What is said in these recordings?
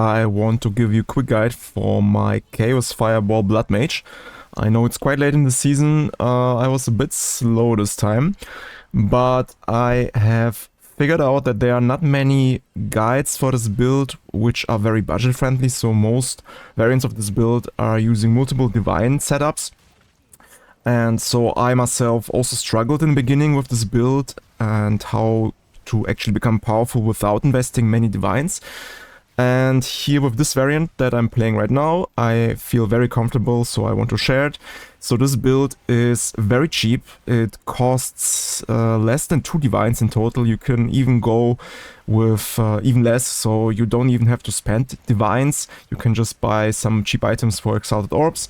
I want to give you a quick guide for my Chaos Fireball Blood Mage. I know it's quite late in the season, I was a bit slow this time, but I have figured out that there are not many guides for this build which are very budget friendly, so most variants of this build are using multiple divine setups. And so I myself also struggled in the beginning with this build and how to actually become powerful without investing many divines. And here with this variant that I'm playing right now, I feel very comfortable, so I want to share it. So this build is very cheap. It costs less than 2 divines in total. You can even go with even less, so you don't even have to spend divines. You can just buy some cheap items for exalted orbs.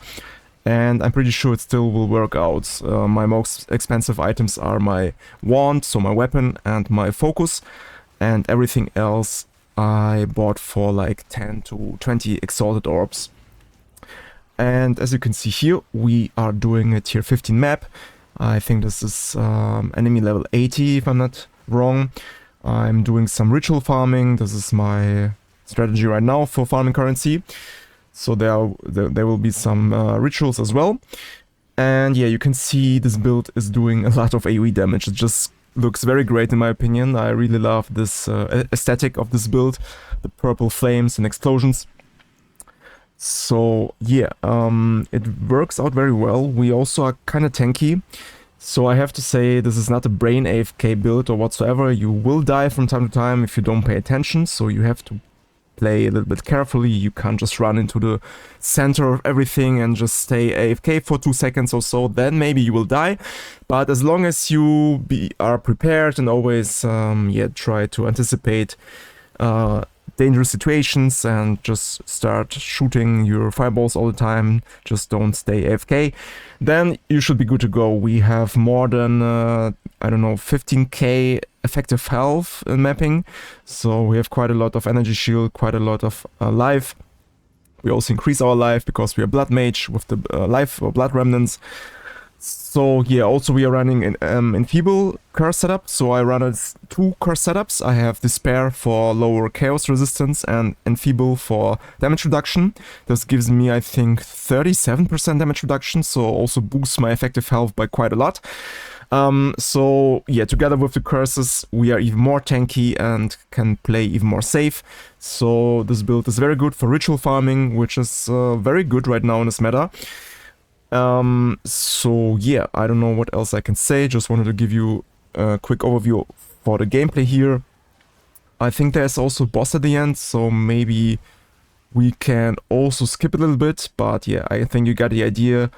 And I'm pretty sure it still will work out. My most expensive items are my wand, so my weapon, and my focus. And everything else I bought for like 10 to 20 exalted orbs. And as you can see here, we are doing a tier 15 map. I think this is enemy level 80 if I'm not wrong. I'm doing some ritual farming. This is my strategy right now for farming currency. So there will be some rituals as well. And yeah, you can see this build is doing a lot of AoE damage. It just looks very great in my opinion. I really love this aesthetic of this build, the purple flames and explosions. So yeah, it works out very well. We also are kind of tanky, so I have to say this is not a brain AFK build or whatsoever. You will die from time to time if you don't pay attention, so you have to play a little bit carefully. You can't just run into the center of everything and just stay AFK for 2 seconds or so, then maybe you will die. But as long as you are prepared and always try to anticipate dangerous situations and just start shooting your fireballs all the time, just don't stay AFK, then you should be good to go. We have more than, I don't know, 15k effective health in mapping, so we have quite a lot of energy shield, quite a lot of life. We also increase our life because we are blood mage with the life or blood remnants. So yeah, also we are running an enfeeble curse setup, so I run 2 curse setups. I have despair for lower chaos resistance and enfeeble for damage reduction. This gives me, I think, 37% damage reduction, so also boosts my effective health by quite a lot. So yeah, together with the curses, we are even more tanky and can play even more safe. So this build is very good for ritual farming, which is very good right now in this meta. So yeah, I don't know what else I can say. Just wanted to give you a quick overview for the gameplay here. I think there's also a boss at the end, so maybe we can also skip a little bit, but yeah, I think you got the idea.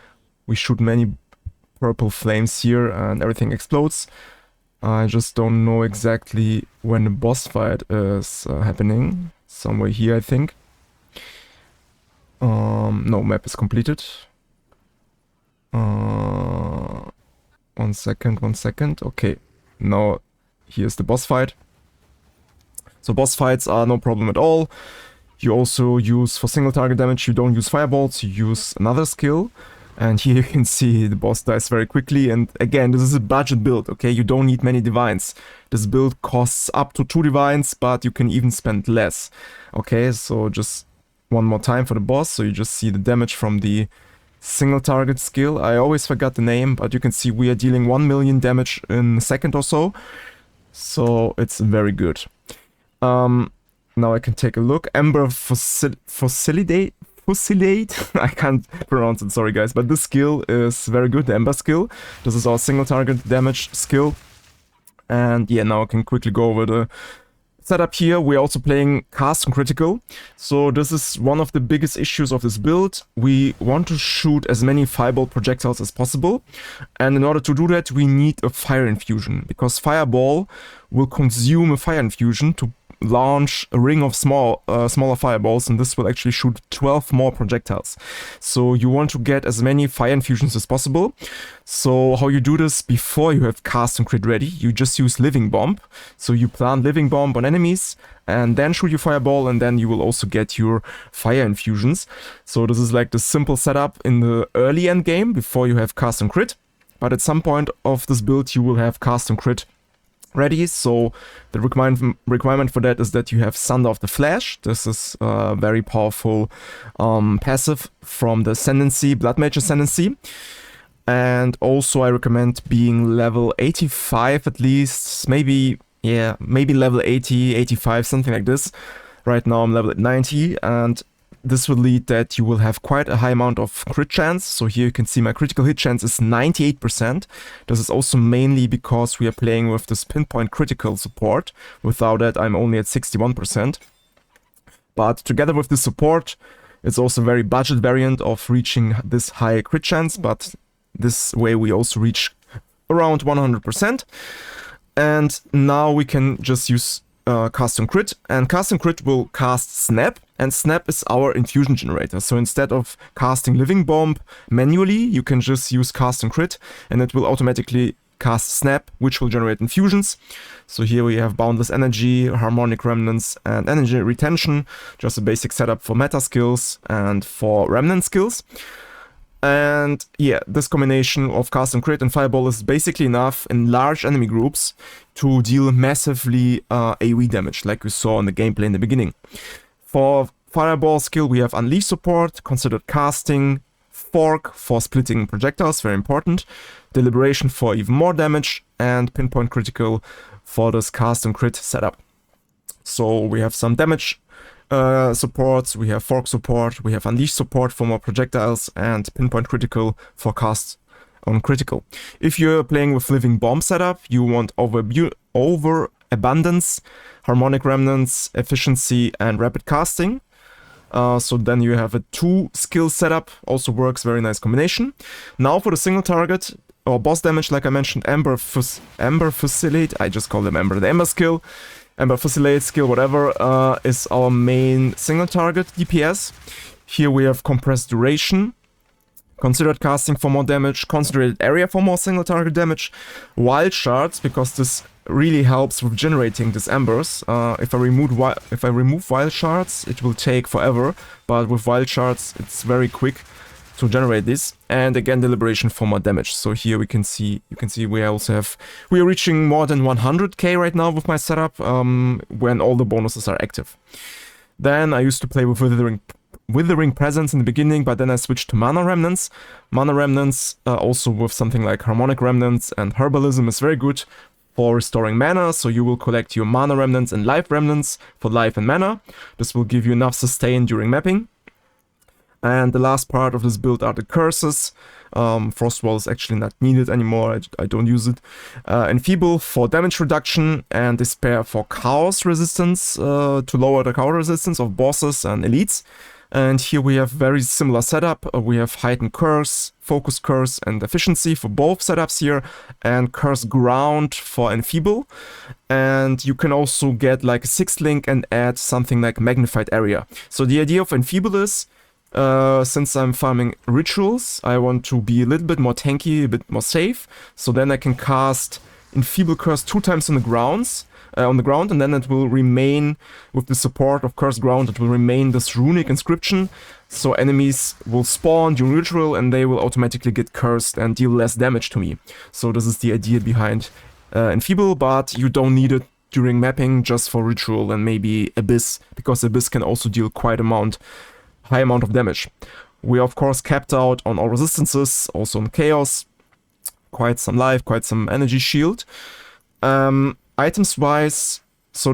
We shoot many purple flames here and everything explodes. I just don't know exactly when the boss fight is happening. Somewhere here, I think. No, map is completed. 1 second. Okay, now here's the boss fight. So boss fights are no problem at all. You also use, for single target damage, you don't use fireballs, you use another skill. And here you can see the boss dies very quickly. And again, this is a budget build, okay? You don't need many divines. This build costs up to 2 divines, but you can even spend less. Okay, so just one more time for the boss. So you just see the damage from the single target skill. I always forgot the name, but you can see we are dealing 1 million damage in a second or so. So it's very good. Now I can take a look. Ember Fossilidate. I can't pronounce it, sorry guys, but this skill is very good, the Ember skill. This is our single target damage skill. And yeah, now I can quickly go over the setup here. We're also playing cast and critical. So this is one of the biggest issues of this build. We want to shoot as many fireball projectiles as possible. And in order to do that, we need a fire infusion, because fireball will consume a fire infusion to launch a ring of smaller fireballs, and this will actually shoot 12 more projectiles. So you want to get as many fire infusions as possible. So how you do this before you have cast and crit ready, you just use living bomb. So you plant living bomb on enemies and then shoot your fireball, and then you will also get your fire infusions. So this is like the simple setup in the early end game before you have cast and crit. But at some point of this build you will have cast and crit. ready. So the requirement for that is that you have Sunder of the Flash. This is a very powerful passive from the Ascendancy, Blood Mage Ascendancy. And also I recommend being level 85 at least, maybe level 80, 85, something like this. Right now I'm level at 90, and this will lead that you will have quite a high amount of crit chance. So here you can see my critical hit chance is 98%. This is also mainly because we are playing with this pinpoint critical support. Without that, I'm only at 61%. But together with the support, it's also a very budget variant of reaching this high crit chance, but this way we also reach around 100%. And now we can just use custom crit, and custom crit will cast Snap, and Snap is our infusion generator. So instead of casting Living Bomb manually, you can just use custom crit, and it will automatically cast Snap, which will generate infusions. So here we have Boundless Energy, Harmonic Remnants, and Energy Retention, just a basic setup for meta skills and for remnant skills. And yeah, this combination of custom crit and fireball is basically enough in large enemy groups to deal massively AoE damage, like we saw in the gameplay in the beginning. For fireball skill, we have Unleash support, Considered Casting, Fork for splitting projectiles, very important, Deliberation for even more damage, and Pinpoint Critical for this custom crit setup. So we have some damage supports, we have Fork support, we have Unleash support for more projectiles, and Pinpoint Critical for cast on critical. If you're playing with Living Bomb setup, you want over abundance, Harmonic Remnants, Efficiency, and Rapid Casting. So then you have a 2 skill setup, also works, very nice combination. Now for the single target or boss damage, like I mentioned, Ember Fusilate, I just call them Ember, the Ember skill. Ember Fusilate skill, whatever, is our main single target DPS. Here we have Compressed Duration, Considered Casting for more damage, Concentrated Area for more single target damage, Wild Shards, because this really helps with generating these embers. If I remove Wild Shards, it will take forever, but with Wild Shards, it's very quick to generate this. And again, Deliberation for more damage. So here you can see we are reaching more than 100k right now with my setup, when all the bonuses are active. Then I used to play with Withering Presence in the beginning, but then I switched to Mana Remnants. Mana Remnants, also with something like Harmonic Remnants and Herbalism, is very good for restoring mana. So you will collect your Mana Remnants and Life Remnants for life and mana. This will give you enough sustain during mapping. And the last part of this build are the curses. Frostwall is actually not needed anymore, I don't use it. Enfeeble for damage reduction, and Despair for chaos resistance, to lower the chaos resistance of bosses and elites. And here we have very similar setup. We have Heightened Curse, Focus Curse, and Efficiency for both setups here, and Curse Ground for Enfeeble. And you can also get like a 6th link and add something like Magnified Area. So the idea of Enfeeble is, since I'm farming rituals, I want to be a little bit more tanky, a bit more safe. So then I can cast Enfeeble Curse 2 times on the ground, and then it will remain, with the support of Curse Ground, it will remain this runic inscription. So enemies will spawn during ritual and they will automatically get cursed and deal less damage to me. So this is the idea behind Enfeeble, but you don't need it during mapping, just for ritual and maybe Abyss, because Abyss can also deal quite high amount of damage. We are of course capped out on all resistances, also on Chaos, quite some life, quite some energy shield. Items wise, so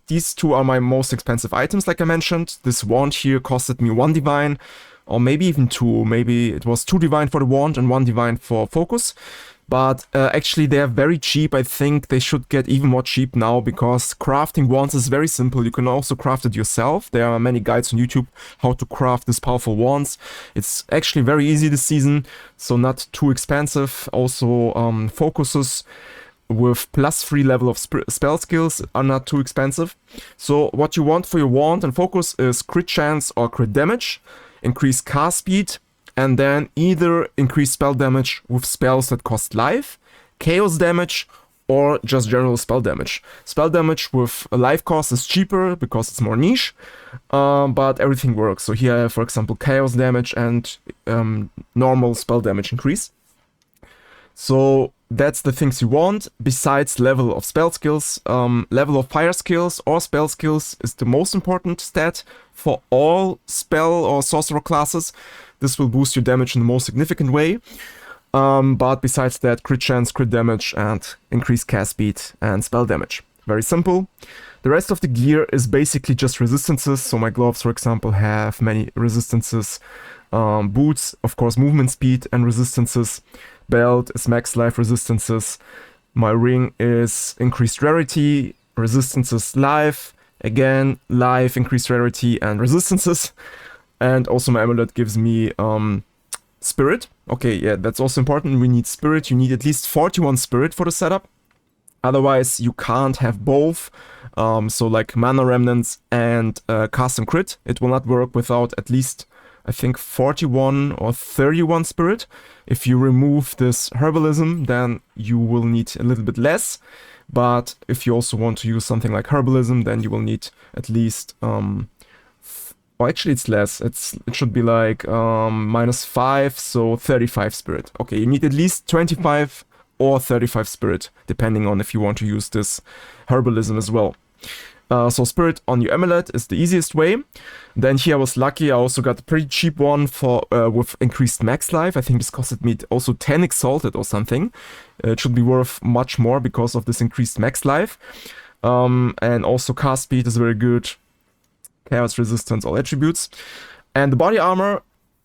these 2 are my most expensive items, like I mentioned. This wand here costed me 1 divine, or maybe even 2, maybe it was 2 divine for the wand and 1 divine for focus. But actually they are very cheap. I think they should get even more cheap now, because crafting wands is very simple. You can also craft it yourself. There are many guides on YouTube how to craft these powerful wands. It's actually very easy this season, so not too expensive. Also focuses with +3 level of spell skills are not too expensive. So what you want for your wand and focus is crit chance or crit damage, increase cast speed, and then either increase spell damage with spells that cost life, chaos damage, or just general spell damage. Spell damage with a life cost is cheaper because it's more niche, but everything works. So here I have, for example, chaos damage and normal spell damage increase. So that's the things you want, besides level of spell skills. Level of fire skills or spell skills is the most important stat for all spell or sorcerer classes. This will boost your damage in the most significant way. But besides that, crit chance, crit damage, and increased cast speed and spell damage. Very simple. The rest of the gear is basically just resistances. So my gloves, for example, have many resistances. Boots, of course, movement speed and resistances. Belt is max life resistances. My ring is increased rarity, resistances life. Again, life, increased rarity, and resistances. And also my amulet gives me spirit. Okay, yeah, that's also important. We need spirit. You need at least 41 spirit for the setup. Otherwise, you can't have both. So like mana remnants and cast and crit. It will not work without at least, I think, 41 or 31 spirit. If you remove this herbalism, then you will need a little bit less. But if you also want to use something like herbalism, then you will need at least... oh, actually it's less. It should be like -5, so 35 spirit. Okay, you need at least 25 or 35 spirit, depending on if you want to use this herbalism as well. So spirit on your amulet is the easiest way. Then here I was lucky, I also got a pretty cheap one for with increased max life. I think this costed me also 10 exalted or something. It should be worth much more because of this increased max life. And also cast speed is very good. Chaos resistance, all attributes. And the body armor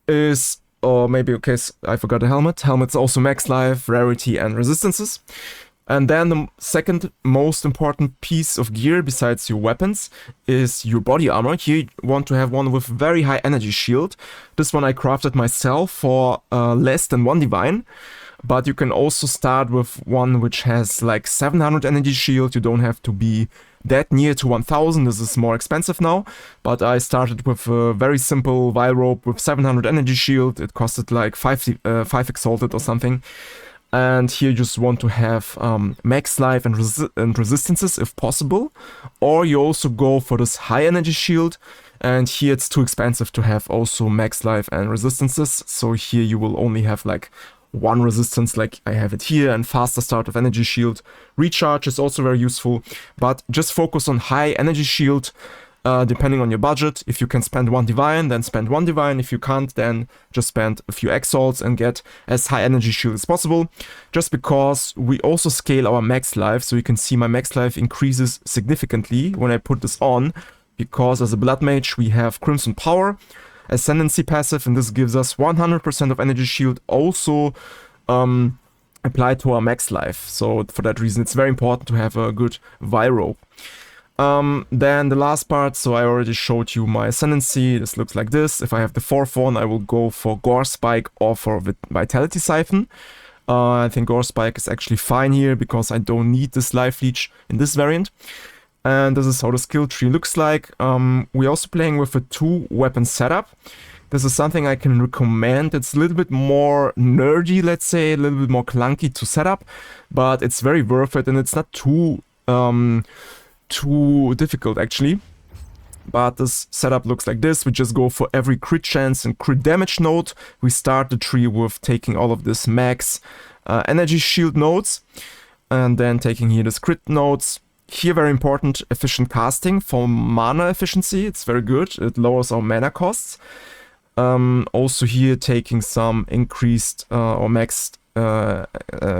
is, or maybe, okay, I forgot the helmet. Helmet's also max life, rarity, and resistances. And then the second most important piece of gear besides your weapons is your body armor. Here you want to have one with very high energy shield. This one I crafted myself for less than 1 divine. But you can also start with one which has like 700 energy shield. You don't have to be that near to 1000. This is more expensive now. But I started with a very simple vile rope with 700 energy shield. It costed like 5 exalted or something. And here you just want to have max life and resistances if possible. Or you also go for this high energy shield. And here it's too expensive to have also max life and resistances. So here you will only have like 1 resistance like I have it here, and faster start of energy shield. Recharge is also very useful, but just focus on high energy shield depending on your budget. If you can spend 1 divine, then spend 1 divine. If you can't, then just spend a few exalts and get as high energy shield as possible. Just because we also scale our max life, so you can see my max life increases significantly when I put this on, because as a blood mage we have Crimson Power, Ascendancy passive, and this gives us 100% of energy shield also applied to our max life. So for that reason it's very important to have a good Viro. Then the last part, so I already showed you my Ascendancy. This looks like this. If I have the 4th one, I will go for Gore Spike or for Vitality Siphon. I think Gore Spike is actually fine here because I don't need this Life Leech in this variant. And this is how the skill tree looks like. We're also playing with a 2-weapon setup. This is something I can recommend. It's a little bit more nerdy, let's say, a little bit more clunky to set up, but it's very worth it, and it's not too difficult actually. But this setup looks like this. We just go for every crit chance and crit damage node. We start the tree with taking all of this max energy shield nodes, and then taking here this crit nodes. Here, very important, efficient casting for mana efficiency. It's very good. It lowers our mana costs. Also here, taking some increased or maxed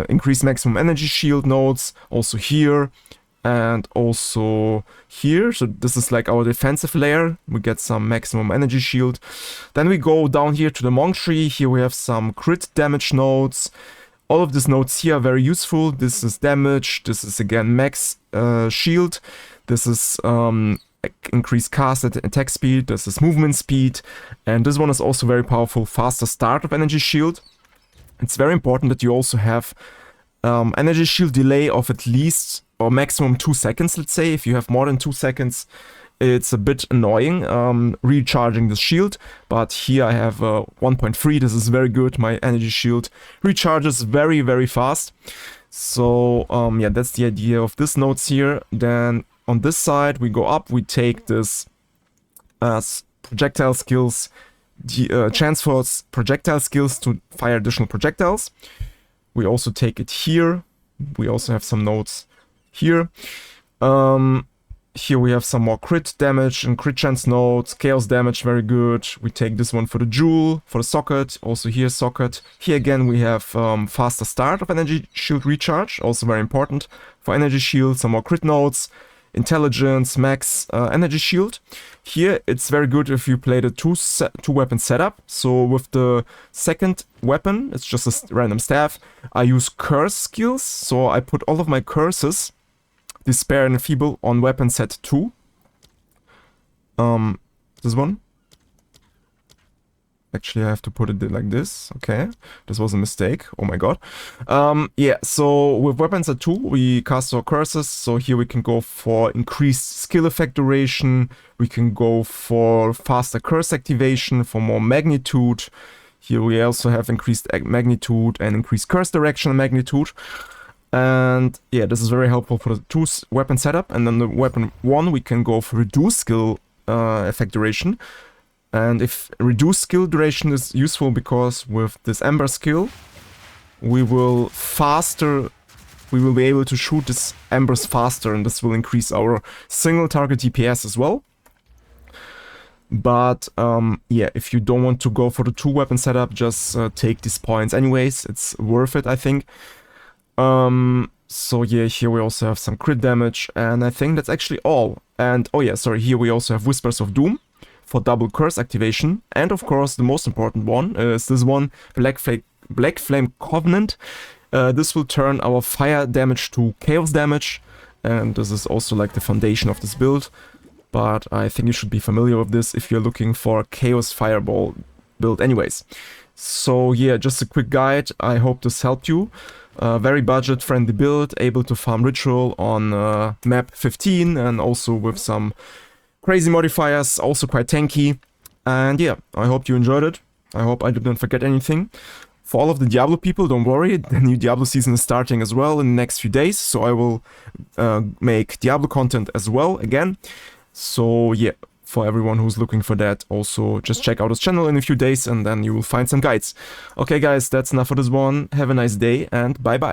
increased maximum energy shield nodes. Also here and also here. So this is like our defensive layer. We get some maximum energy shield. Then we go down here to the monk tree. Here we have some crit damage nodes. All of these nodes here are very useful. This is damage, this is again max shield, this is increased cast attack speed, this is movement speed, and this one is also very powerful, faster start of energy shield. It's very important that you also have energy shield delay of at least or maximum 2 seconds, let's say. If you have more than 2 seconds, it's a bit annoying recharging the shield, but here I have 1.3. This is very good. My energy shield recharges very, very fast. So yeah, that's the idea of this nodes here. Then on this side we go up, we take this projectile skills, chance for projectile skills to fire additional projectiles. We also take it here. We also have some nodes here. Here we have some more crit damage and crit chance nodes, chaos damage, very good. We take this one for the jewel, for the socket, also here socket. Here again we have faster start of energy shield recharge, also very important for energy shield, some more crit nodes, intelligence, max energy shield. Here it's very good if you play the two weapon setup. So with the second weapon, it's just a random staff, I use curse skills, so I put all of my curses, Despair and Feeble, on weapon set 2. This one. Actually, I have to put it like this. Okay, this was a mistake. Oh my god. Yeah, so with weapon set 2, we cast our curses. So here we can go for increased skill effect duration. We can go for faster curse activation, for more magnitude. Here we also have increased magnitude and increased curse direction and magnitude. And yeah, this is very helpful for the 2 weapon setup. And then the weapon 1, we can go for reduced skill effect duration. And if reduced skill duration is useful because with this Ember skill, we will be able to shoot these Embers faster, and this will increase our single target DPS as well. But yeah, if you don't want to go for the 2 weapon setup, just take these points anyways. It's worth it, I think. So yeah, here we also have some crit damage, and I think that's actually all. And oh yeah, sorry, here we also have Whispers of Doom for double curse activation. And of course, the most important one is this one, Black Flame Covenant. This will turn our fire damage to chaos damage, and this is also like the foundation of this build. But I think you should be familiar with this if you're looking for a chaos fireball build anyways. So yeah, just a quick guide. I hope this helped you. Very budget friendly build, able to farm ritual on map 15 and also with some crazy modifiers, also quite tanky. And yeah, I hope you enjoyed it. I hope I didn't forget anything. For all of the Diablo people, don't worry, the new Diablo season is starting as well in the next few days, so I will make Diablo content as well again. So yeah, for everyone who's looking for that, also just check out his channel in a few days and then you will find some guides. Okay guys, that's enough for this one. Have a nice day and bye bye.